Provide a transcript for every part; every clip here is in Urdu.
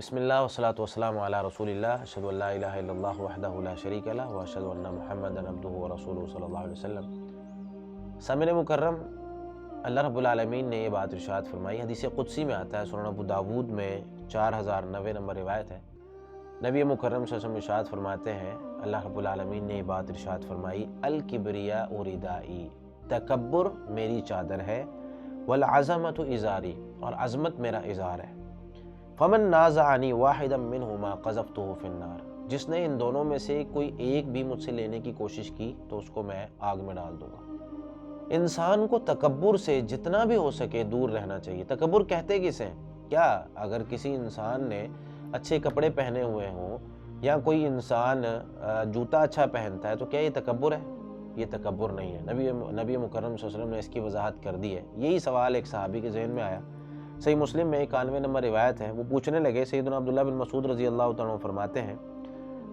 بسم اللہ والصلاۃ والسلام علی رسول اللہ اشہد ان لا الہ الا اللہ وحدہ لا شریک لہ واشہد ان محمدا عبدہ ورسولہ صلی اللہ علیہ وسلم۔ سامعین مکرم، اللہ رب العالمین نے یہ بات ارشاد فرمائی، حدیث قدسی میں آتا ہے، سنن ابو داود میں 4090 نمبر روایت ہے۔ نبی مکرم صلی اللہ علیہ وسلم ارشاد فرماتے ہیں، اللہ رب العالمین نے یہ بات ارشاد فرمائی، الکبریاء ردائی، تکبر میری چادر ہے، والعظمۃ ازاری، اور عظمت میرا ازار ہے۔ فمن نازعنی واحدا منہما قذفتہ فی النار، جس نے ان دونوں میں سے کوئی ایک بھی مجھ سے لینے کی کوشش کی تو اس کو میں آگ میں ڈال دوں گا۔ انسان کو تکبر سے جتنا بھی ہو سکے دور رہنا چاہیے۔ تکبر کہتے کسے ہیں؟ کیا اگر کسی انسان نے اچھے کپڑے پہنے ہوئے ہوں یا کوئی انسان جوتا اچھا پہنتا ہے تو کیا یہ تکبر ہے؟ یہ تکبر نہیں ہے۔ نبی مکرم صلی اللہ علیہ وسلم نے اس کی وضاحت کر دی ہے۔ یہی سوال ایک صحابی کے ذہن میں آیا، صحیح مسلم میں 91 نمبر روایت ہے، وہ پوچھنے لگے، سیدنا عبداللہ بن مسعود رضی اللہ تعالیٰ عنہ فرماتے ہیں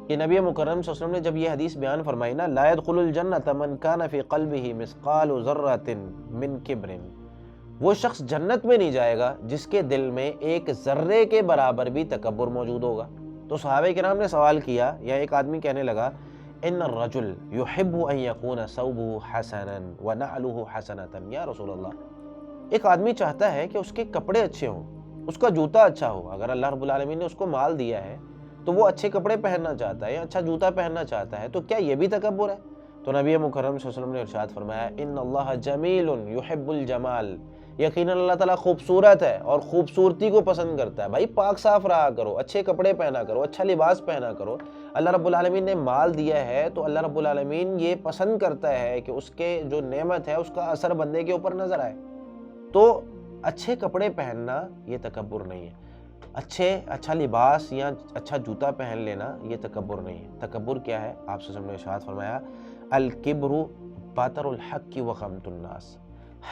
کہ نبی مکرم صلی اللہ علیہ وسلم نے جب یہ حدیث بیان فرمائی نا، لا يدخل الجنۃ من کان فی قلبہ مثقال ذرۃ من کبر، وہ شخص جنت میں نہیں جائے گا جس کے دل میں ایک ذرے کے برابر بھی تکبر موجود ہوگا۔ تو صحابہ کرام نے سوال کیا، یا ایک آدمی کہنے لگا، ان الرجل يحب ان يكون ثوبه حسنا ونعله حسنۃ، یا رسول اللہ، ایک آدمی چاہتا ہے کہ اس کے کپڑے اچھے ہوں، اس کا جوتا اچھا ہو۔ اگر اللہ رب العالمین نے اس کو مال دیا ہے تو وہ اچھے کپڑے پہننا چاہتا ہے یا اچھا جوتا پہننا چاہتا ہے، تو کیا یہ بھی تکبر ہے؟ تو نبی مکرم صلی اللہ علیہ وسلم نے ارشاد فرمایا، ان اللہ جمیل یحب الجمال، یقیناً اللہ تعالیٰ خوبصورت ہے اور خوبصورتی کو پسند کرتا ہے۔ بھائی پاک صاف رہا کرو، اچھے کپڑے پہنا کرو، اچھا لباس پہنا کرو۔ اللہ رب العالمین نے مال دیا ہے تو اللہ رب العالمین یہ پسند کرتا ہے کہ اس کے جو نعمت ہے اس کا اثر بندے کے اوپر نظر آئے۔ تو اچھے کپڑے پہننا یہ تکبر نہیں ہے، اچھا لباس یا اچھا جوتا پہن لینا یہ تکبر نہیں ہے۔ تکبر کیا ہے؟ آپ صلی اللہ علیہ وسلم نے ارشاد فرمایا، الکبر بطر الحق وغمط الناس،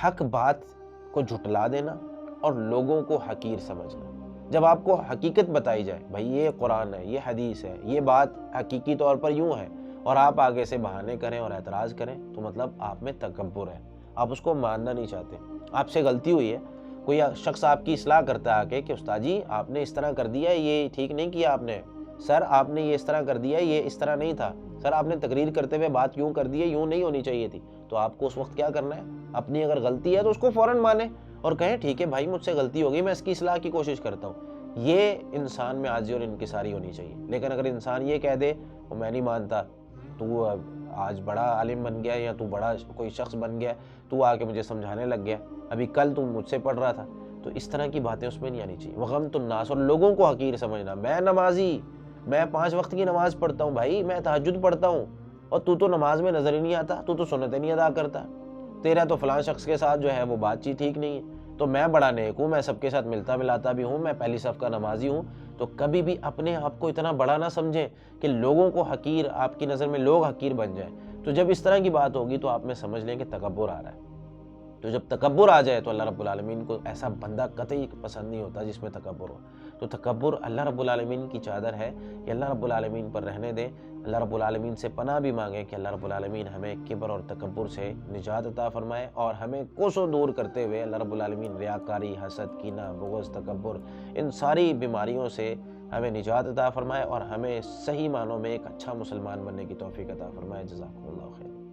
حق بات کو جھٹلا دینا اور لوگوں کو حقیر سمجھنا۔ جب آپ کو حقیقت بتائی جائے، بھائی یہ قرآن ہے، یہ حدیث ہے، یہ بات حقیقی طور پر یوں ہے، اور آپ آگے سے بہانے کریں اور اعتراض کریں، تو مطلب آپ میں تکبر ہے، آپ اس کو ماننا نہیں چاہتے۔ آپ سے غلطی ہوئی ہے، کوئی شخص آپ کی اصلاح کرتا ہے آ کے کہ استاد جی آپ نے اس طرح کر دیا ہے، یہ ٹھیک نہیں کیا آپ نے، سر آپ نے یہ اس طرح کر دیا ہے، یہ اس طرح نہیں تھا، سر آپ نے تقریر کرتے ہوئے بات یوں کر دی ہے، یوں نہیں ہونی چاہیے تھی۔ تو آپ کو اس وقت کیا کرنا ہے؟ اپنی اگر غلطی ہے تو اس کو فوراً مانیں اور کہیں ٹھیک ہے بھائی مجھ سے غلطی ہوگی، میں اس کی اصلاح کی کوشش کرتا ہوں۔ یہ انسان میں عاجزی اور انکساری ہونی چاہیے۔ لیکن اگر انسان یہ کہہ دے وہ میں نہیں مانتا، تو آج بڑا عالم بن گیا یا تو بڑا کوئی شخص بن گیا، تو آ کے مجھے سمجھانے لگ گیا، ابھی کل تم مجھ سے پڑھ رہا تھا، تو اس طرح کی باتیں اس میں نہیں آنی چاہیے۔ وغمط الناس، اور لوگوں کو حقیر سمجھنا۔ میں نمازی، میں 5 وقت کی نماز پڑھتا ہوں بھائی، میں تہجد پڑھتا ہوں، اور تو نماز میں نظر ہی نہیں آتا، تو سنتیں نہیں ادا کرتا، تیرا تو فلاں شخص کے ساتھ جو ہے وہ بات چیت ٹھیک نہیں ہے، تو میں بڑا نیک ہوں، میں سب کے ساتھ ملتا ملاتا بھی ہوں، میں پہلی صف کا نمازی ہوں۔ تو کبھی بھی اپنے آپ کو اتنا بڑا نہ سمجھیں کہ لوگوں کو حقیر، آپ کی نظر میں لوگ حقیر بن جائیں۔ تو جب اس طرح کی بات ہوگی تو آپ میں سمجھ لیں کہ تکبر آ رہا ہے۔ تو جب تکبر آ جائے تو اللہ رب العالمین کو ایسا بندہ قطعی پسند نہیں ہوتا جس میں تکبر ہو۔ تو تکبر اللہ رب العالمین کی چادر ہے، کہ اللہ رب العالمین پر رہنے دیں۔ اللہ رب العالمین سے پناہ بھی مانگیں کہ اللہ رب العالمین ہمیں کبر اور تکبر سے نجات عطا فرمائے، اور ہمیں کوسوں دور کرتے ہوئے اللہ رب العالمین ریاکاری، حسد، کینہ، بغض، تکبر، ان ساری بیماریوں سے ہمیں نجات عطا فرمائے، اور ہمیں صحیح معنوں میں ایک اچھا مسلمان بننے کی توفیق عطا فرمائے۔ جزاکم اللہ خیر۔